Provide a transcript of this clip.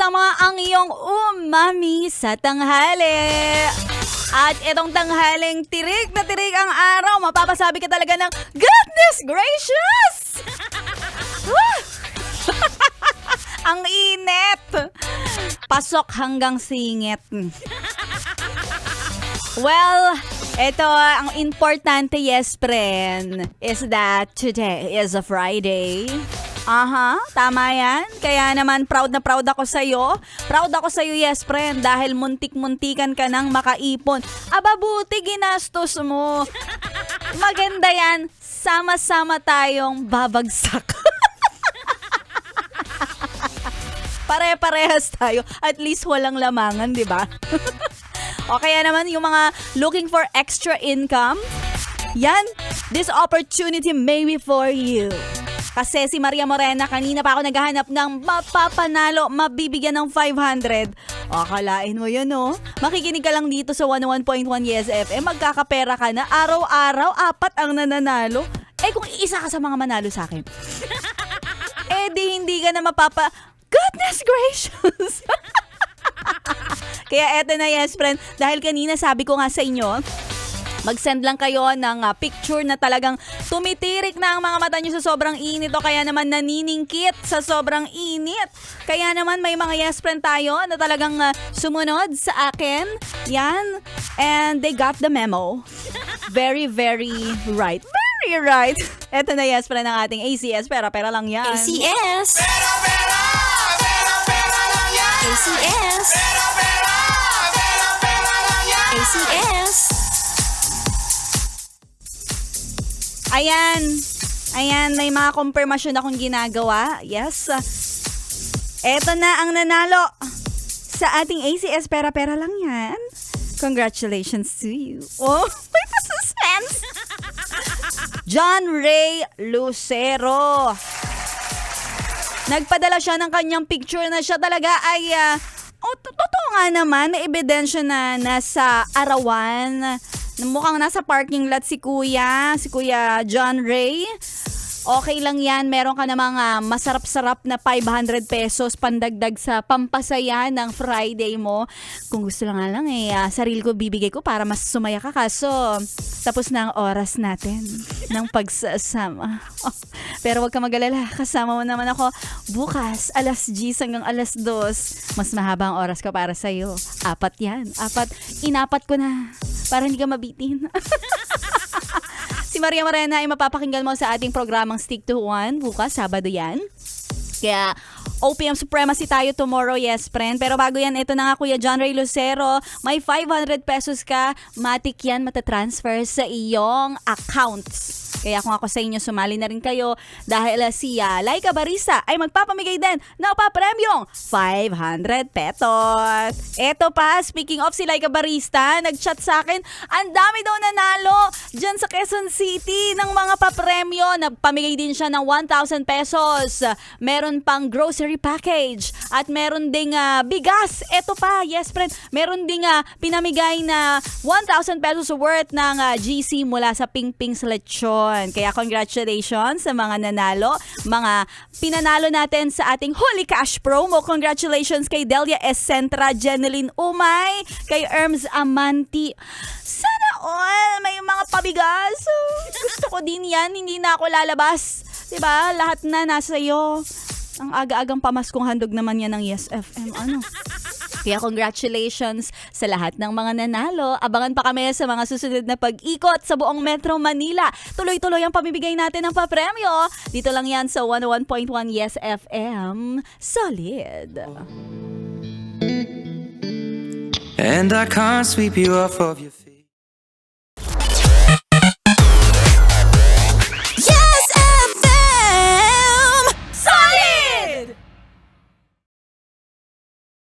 masama ang iyong umami sa tanghali. At itong tanghaling tirik na tirik ang araw, mapapasabi ka talaga ng goodness gracious! Ang init! Pasok hanggang singit. Well, ito ang importante, yes, friend, is that today is a Friday. Tama yan. Kaya naman proud na proud ako sa'yo. Proud ako sa'yo, yes, friend, dahil muntik-muntikan ka nang makaipon. Aba, buti ginastos mo. Maganda yan. Sama-sama tayong babagsak. Pare-parehas tayo. At least walang lamangan, di ba? O kaya naman yung mga looking for extra income, yan, this opportunity may be for you. Kasi si Maria Morena, kanina pa ako naghahanap ng mapapanalo, mabibigyan ng 500. O, akalain mo yun, no? Makikinig ka lang dito sa 101.1 Yes FM, magkakapera ka na, araw-araw, 4 ang nananalo. Eh, kung isa ka sa mga manalo sa akin, eh, di hindi ka na goodness gracious! Kaya eto na, yes, friend, dahil kanina sabi ko nga sa inyo, mag-send lang kayo ng picture na talagang tumitirik na ang mga mata nyo sa sobrang init o kaya naman naniningkit sa sobrang init. Kaya naman may mga yes friend tayo na talagang sumunod sa akin. Yan. And they got the memo. Very, very right. Very right. Eto na yes friend ng ating ACS. Pera lang yan. ACS! ACS! ACS! Ayan, may mga confirmation akong ginagawa. Yes. Eto na ang nanalo sa ating ACS. Pera lang yan. Congratulations to you. Oh, may pa-suspense. John Ray Lucero. Nagpadala siya ng kanyang picture na siya talaga ay, totoo nga naman, na ebidensya na nasa arawan. Mukhang nasa parking lot si Kuya John Ray. Okay lang yan, meron ka namang masarap-sarap na 500 pesos pandagdag sa pampasaya ng Friday mo. Kung gusto lang sarili ko bibigay ko para mas sumaya ka. Kaso, tapos na ang oras natin ng pagsasama. Pero wag ka mag-alala, kasama mo naman ako bukas, 10:00 hanggang 2:00. Mas mahaba ang oras ko para sa'yo. 4 yan. 4. Inapat ko na para hindi ka mabitin. Si Maria Morena ay mapapakinggan mo sa ating programang Stick to One bukas, Sabado yan. Kaya OPM Supremacy tayo tomorrow, yes friend. Pero bago yan, ito na nga Kuya John Ray Lucero, may 500 pesos ka, matik yan matatransfer sa iyong accounts. Kaya kung ako sa inyo, sumali na rin kayo dahil si Laika Barista ay magpapamigay din ng papremyong 500 pesos. Eto pa, speaking of si Laika Barista, nag-chat sa akin, ang dami daw nanalo dyan sa Quezon City ng mga papremyo. Nagpamigay din siya ng 1,000 pesos. Meron pang grocery package at meron ding bigas. Eto pa, yes friend, meron ding pinamigay na 1,000 pesos worth ng GC mula sa Ping Ping's Lechon. Kaya congratulations sa mga nanalo, mga pinanalo natin sa ating Holy Cash promo. Congratulations kay Delia Escentra, Jeneline Umay, kay Erms Amanti. Sana all may mga pabigas. Gusto ko din yan, hindi na ako lalabas. Diba? Lahat na nasa iyo. Ang aga-agang pamaskong handog naman yan ng Yes FM. Kaya congratulations sa lahat ng mga nanalo. Abangan pa kami sa mga susunod na pag-ikot sa buong Metro Manila. Tuloy-tuloy ang pamimigay natin ng papremyo. Dito lang yan sa 101.1 Yes FM. Solid. And I can't sweep you off of your feet.